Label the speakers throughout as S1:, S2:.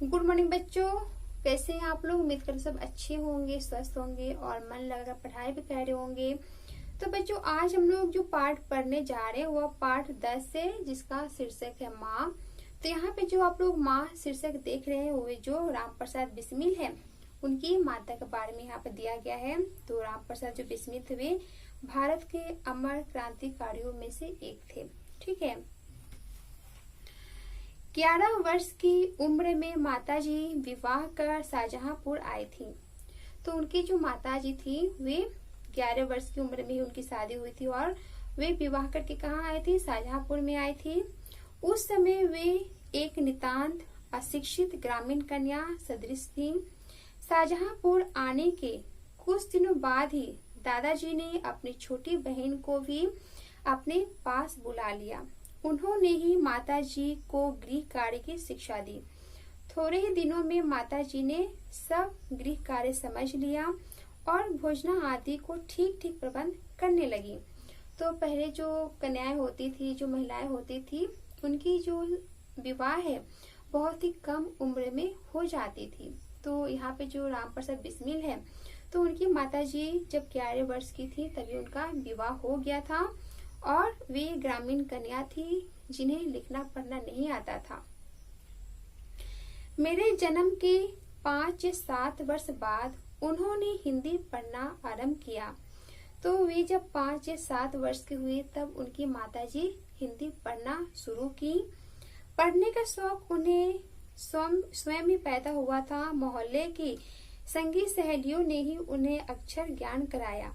S1: Good morning बच्चों। कैसे हैं आप लोग? उम्मीद करो सब अच्छे होंगे, स्वस्थ होंगे और मन लगाकर पढ़ाई भी कर रहे होंगे। तो बच्चों, आज हम लोग जो पाठ पढ़ने जा रहे हैं वह पाठ 10 है, जिसका शीर्षक है माँ। तो यहाँ पे जो आप लोग माँ शीर्षक देख रहे हैं वो जो राम प्रसाद बिस्मिल है, उनकी माता के बारे में यहाँ पे दिया गया है। तो राम प्रसाद जो बिस्मिल थे वे भारत के अमर क्रांतिकारियों में से एक थे। ठीक है। 11 वर्ष की उम्र में माताजी विवाह कर शाहजहांपुर आई थी। तो उनकी जो माताजी थी वे 11 वर्ष की उम्र में ही उनकी शादी हुई थी और वे विवाह करके कहाँ आई थी? शाहजहांपुर में आई थी। उस समय वे एक नितांत अशिक्षित ग्रामीण कन्या सदृश थी। शाहजहांपुर आने के कुछ दिनों बाद ही दादाजी ने अपनी छोटी बहन को भी अपने पास बुला लिया। उन्होंने ही माताजी को गृह कार्य की शिक्षा दी। थोड़े ही दिनों में माताजी ने सब गृह कार्य समझ लिया और भोजन आदि को ठीक ठीक प्रबंध करने लगी। तो पहले जो कन्याएं होती थी, जो महिलाएं होती थी, उनकी जो विवाह है बहुत ही कम उम्र में हो जाती थी। तो यहाँ पे जो राम प्रसाद बिस्मिल है, तो उनकी माताजी जब 11 वर्ष की थी तभी उनका विवाह हो गया था और वे ग्रामीण कन्या थी जिन्हें लिखना पढ़ना नहीं आता था। मेरे जन्म के 5 या 7 वर्ष बाद उन्होंने हिंदी पढ़ना आरंभ किया। तो वे जब 5 या 7 वर्ष के हुए तब उनकी माताजी हिंदी पढ़ना शुरू की। पढ़ने का शौक उन्हें स्वयं ही पैदा हुआ था। मोहल्ले की संगी सहेलियों ने ही उन्हें अक्षर ज्ञान कराया।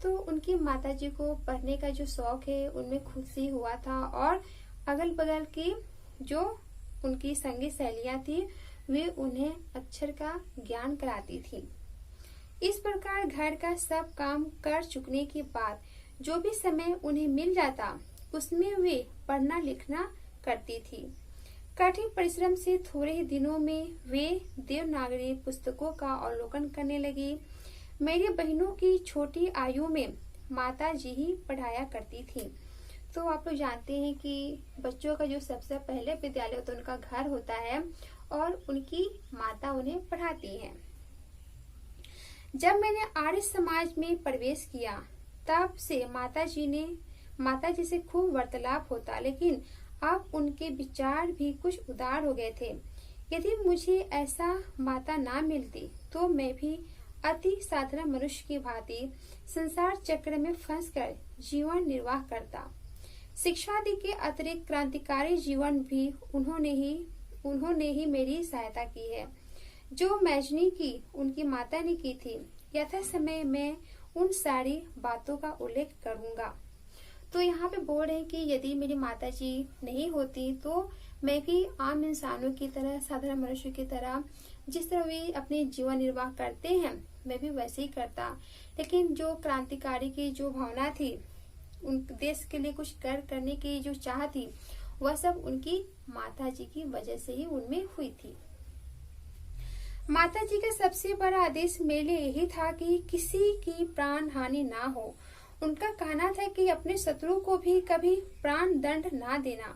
S1: तो उनकी माताजी को पढ़ने का जो शौक है उनमें खुद से हुआ था और अगल बगल की जो उनकी संगी सहेलियां थी वे उन्हें अक्षर का ज्ञान कराती थी। इस प्रकार घर का सब काम कर चुकने के बाद जो भी समय उन्हें मिल जाता उसमें वे पढ़ना लिखना करती थी। कठिन परिश्रम से थोड़े ही दिनों में वे देवनागरी पुस्तकों का अवलोकन करने लगी। मेरी बहनों की छोटी आयु में माता जी ही पढ़ाया करती थी। तो आप लोग जानते हैं कि बच्चों का जो सबसे पहले विद्यालय होता है उनका घर होता है और उनकी माता उन्हें पढ़ाती है। जब मैंने आर्य समाज में प्रवेश किया तब से माता जी से खूब वार्तालाप होता, लेकिन अब उनके विचार भी कुछ उदार हो गए थे। यदि मुझे ऐसा माता ना मिलती तो मैं भी अति साधारण मनुष्य की भांति संसार चक्र में फंसकर जीवन निर्वाह करता। शिक्षा आदि के अतिरिक्त क्रांतिकारी जीवन भी उन्होंने ही मेरी सहायता की है। जो मैजनी की उनकी माता ने की थी, यथा समय मैं उन सारी बातों का उल्लेख करूंगा। तो यहाँ पे बोल रहे हैं कि यदि मेरी माता जी नहीं होती तो मैं भी आम इंसानों की तरह, साधारण मनुष्य की तरह, जिस तरह वे अपने जीवन निर्वाह करते हैं मैं भी वैसे ही करता। लेकिन जो क्रांतिकारी की जो भावना थी, उन देश के लिए कुछ करने की जो चाह थी, वह सब उनकी माता जी की वजह से ही उनमें हुई थी। माता जी का सबसे बड़ा आदेश मेरे लिए यही था कि किसी की प्राण हानि ना हो। उनका कहना था कि अपने शत्रु को भी कभी प्राण दंड ना देना।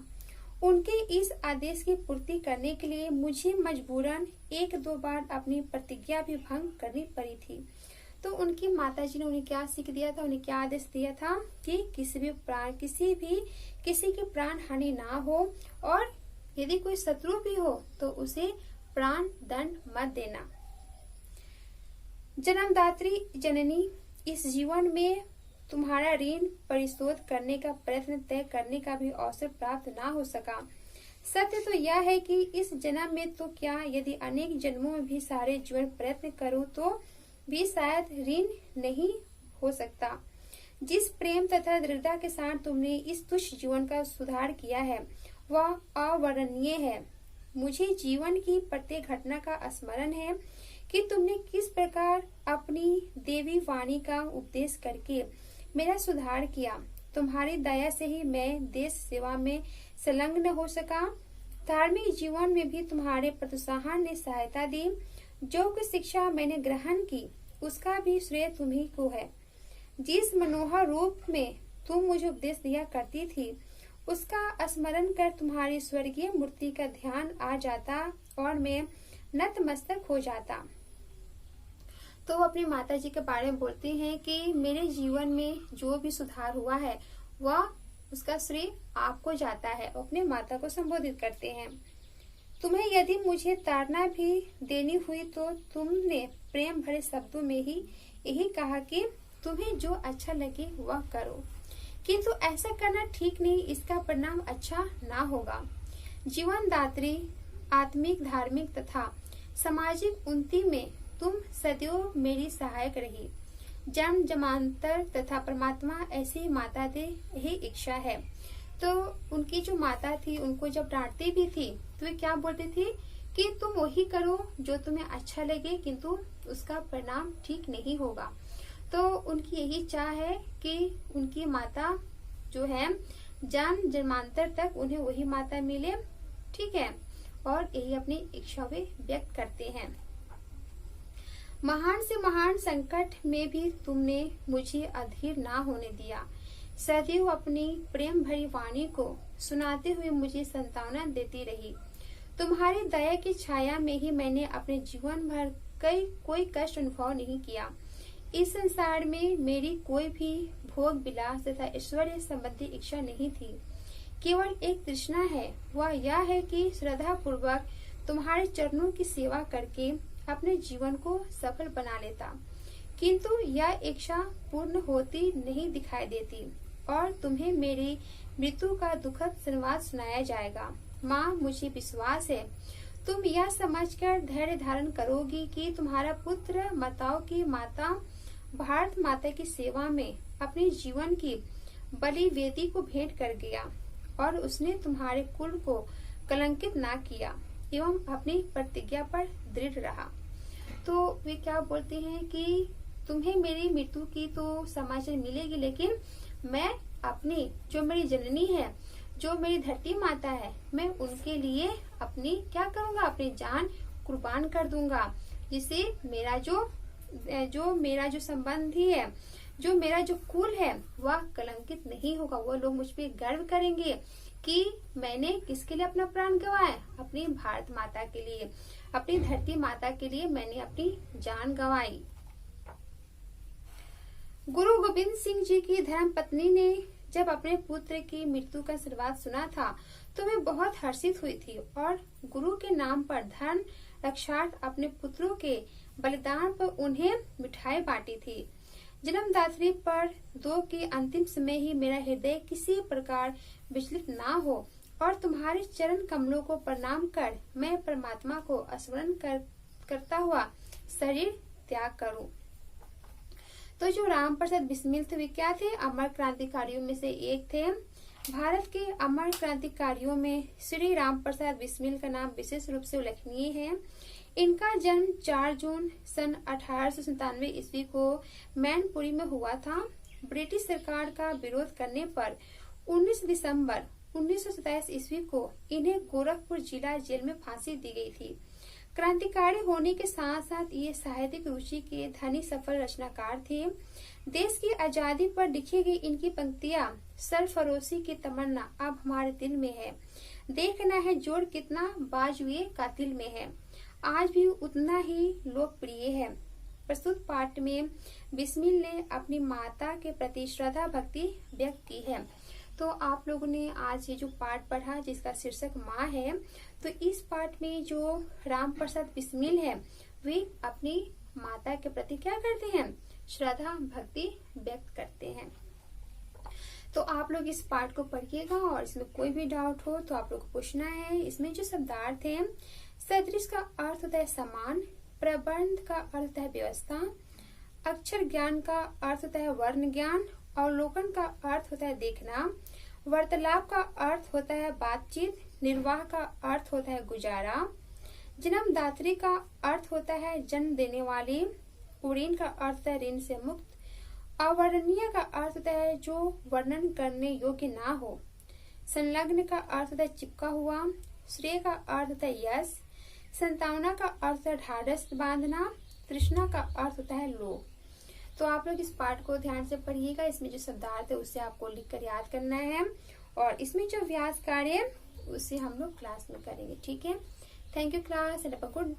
S1: उनके इस आदेश की पूर्ति करने के लिए मुझे मजबूरन 1-2 बार अपनी प्रतिज्ञा भी भंग करनी पड़ी थी। तो उनकी माताजी ने उन्हें क्या सीख दिया था, उन्हें क्या आदेश दिया था कि किसी की प्राण हानि ना हो और यदि कोई शत्रु भी हो तो उसे प्राण दंड मत देना। जन्मदात्री जननी, इस जीवन में तुम्हारा ऋण परिशोध करने का प्रयत्न तय करने का भी अवसर प्राप्त ना हो सका। सत्य तो यह है कि इस जन्म में तो क्या, यदि अनेक जन्मों में भी सारे जीवन प्रयत्न करूं तो भी शायद ऋण नहीं हो सकता। जिस प्रेम तथा दृढ़ता के साथ तुमने इस तुच्छ जीवन का सुधार किया है वह अवर्णनीय है। मुझे जीवन की प्रत्येक घटना का स्मरण है कि तुमने किस प्रकार अपनी देवी वाणी का उपदेश करके मेरा सुधार किया। तुम्हारी दया से ही मैं देश सेवा में संलग्न हो सका। धार्मिक जीवन में भी तुम्हारे प्रोत्साहन ने सहायता दी। जो कुछ शिक्षा मैंने ग्रहण की उसका भी श्रेय तुम्ही को है। जिस मनोहर रूप में तुम मुझे उपदेश दिया करती थी उसका स्मरण कर तुम्हारी स्वर्गीय मूर्ति का ध्यान आ जाता और मैं नतमस्तक हो जाता। तो वो अपनी माता जी के बारे में बोलते हैं कि मेरे जीवन में जो भी सुधार हुआ है वह उसका श्रेय आपको जाता है। अपने माता को संबोधित करते हैं। तुम्हें यदि मुझे ताड़ना भी देनी हुई तो तुमने प्रेम भरे शब्दों में ही यही कहा कि तुम्हें जो अच्छा लगे वह करो, किंतु ऐसा करना ठीक नहीं, इसका परिणाम अच्छा ना होगा। जीवन दात्री, आत्मिक, धार्मिक तथा सामाजिक उन्नति में तुम सदैव मेरी सहायक रही। जन्म जन्मांतर तथा परमात्मा ऐसी माता दे यही इच्छा है। तो उनकी जो माता थी उनको जब डांटती भी थी तो वे क्या बोलती थी कि तुम वही करो जो तुम्हें अच्छा लगे, किंतु उसका परिणाम ठीक नहीं होगा। तो उनकी यही चाह है कि उनकी माता जो है जन्म जन्मांतर तक उन्हें वही माता मिले, ठीक है, और यही अपनी इच्छा वे व्यक्त करते हैं। महान से महान संकट में भी तुमने मुझे अधीर ना होने दिया। सदैव अपनी प्रेम भरी वाणी को सुनाते हुए मुझे सांत्वना देती रही। तुम्हारी दया की छाया में ही मैंने अपने जीवन भर कोई कष्ट अनुभव नहीं किया। इस संसार में मेरी कोई भी भोग विलास तथा ऐश्वर्य संबंधी इच्छा नहीं थी। केवल एक तृष्णा है, वह यह है कि श्रद्धा पूर्वक तुम्हारे चरणों की सेवा करके अपने जीवन को सफल बना लेता, किंतु यह इच्छा पूर्ण होती नहीं दिखाई देती और तुम्हें मेरी मृत्यु का दुखद संवाद सुनाया जाएगा। माँ, मुझे विश्वास है तुम यह समझकर धैर्य धारण करोगी कि तुम्हारा पुत्र माताओं की माता भारत माता की सेवा में अपने जीवन की बलि वेदी को भेंट कर गया और उसने तुम्हारे कुल को कलंकित ना किया एवं अपनी प्रतिज्ञा पर दृढ़ रहा। तो वे क्या बोलते हैं कि तुम्हें मेरी मृत्यु की तो समाचार मिलेगी, लेकिन मैं अपनी जो मेरी जननी है, जो मेरी धरती माता है, मैं उनके लिए अपनी क्या करूंगा, अपनी जान कुर्बान कर दूंगा, जिससे मेरा जो संबंधी है, जो मेरा जो कुल है वह कलंकित नहीं होगा। वो लोग मुझ पे गर्व करेंगे कि मैंने किसके लिए अपना प्राण गंवाया, अपनी भारत माता के लिए, अपनी धरती माता के लिए मैंने अपनी जान गंवाई। गुरु गोविंद सिंह जी की धर्म पत्नी ने जब अपने पुत्र की मृत्यु का संवाद सुना था तो वे बहुत हर्षित हुई थी और गुरु के नाम पर धर्म रक्षार्थ अपने पुत्रों के बलिदान पर उन्हें मिठाई बांटी थी। जन्मदात्री पर दो के अंतिम समय ही मेरा हृदय किसी प्रकार विचलित ना हो और तुम्हारे चरण कमलों को प्रणाम कर मैं परमात्मा को स्मरण करता हुआ शरीर त्याग करूं। तो जो राम प्रसाद बिस्मिल थे वे क्या थे, अमर क्रांतिकारियों में से एक थे। भारत के अमर क्रांतिकारियों में श्री राम प्रसाद बिस्मिल का नाम विशेष रूप से उल्लेखनीय है। इनका जन्म 4 जून सन 1897 ईस्वी को मैनपुरी में हुआ था। ब्रिटिश सरकार का विरोध करने पर 19 दिसंबर 1927 ईस्वी को इन्हें गोरखपुर जिला जेल में फांसी दी गई थी। क्रांतिकारी होने के साथ साथ ये साहित्यिक रुचि के धनी सफल रचनाकार थे। देश की आजादी पर लिखी गई इनकी पंक्तियां सरफरोशी की तमन्ना अब हमारे दिल में है, देखना है जोड़ कितना बाजुए कातिल में है, आज भी उतना ही लोकप्रिय है। प्रस्तुत पाठ में बिस्मिल ने अपनी माता के प्रति श्रद्धा भक्ति व्यक्त की है। तो आप लोगों ने आज ये जो पाठ पढ़ा जिसका शीर्षक माँ है, तो इस पाठ में जो राम प्रसाद बिस्मिल है वे अपनी माता के प्रति क्या करते हैं, श्रद्धा भक्ति व्यक्त करते हैं। तो आप लोग इस पाठ को पढ़िएगा और इसमें कोई भी डाउट हो तो आप लोग को पूछना है। इसमें जो शब्दार्थ है, सदृश का अर्थ होता है समान, प्रबंध का अर्थ होता है व्यवस्था, अक्षर ज्ञान का अर्थ होता है वर्ण ज्ञान, अवलोकन का अर्थ होता है देखना, वार्तालाप का अर्थ होता है बातचीत, निर्वाह का अर्थ होता है गुजारा, जन्मदात्री का अर्थ होता है जन्म देने वाली, पुरीन का अर्थ होता है ऋण से मुक्त, अवर्णनीय का अर्थ होता है जो वर्णन करने योग्य ना हो, संलग्न का अर्थ होता है चिपका हुआ, श्रेय का अर्थ होता है यश, संतावना का अर्थ है ढाढ़स बांधना, तृष्णा का अर्थ होता है लोभ। तो आप लोग इस पाठ को ध्यान से पढ़िएगा। इसमें जो शब्दार्थ है उससे आपको लिखकर याद करना है और इसमें जो अभ्यास कार्य है उसे हम लोग क्लास में करेंगे। ठीक है, thank you class and good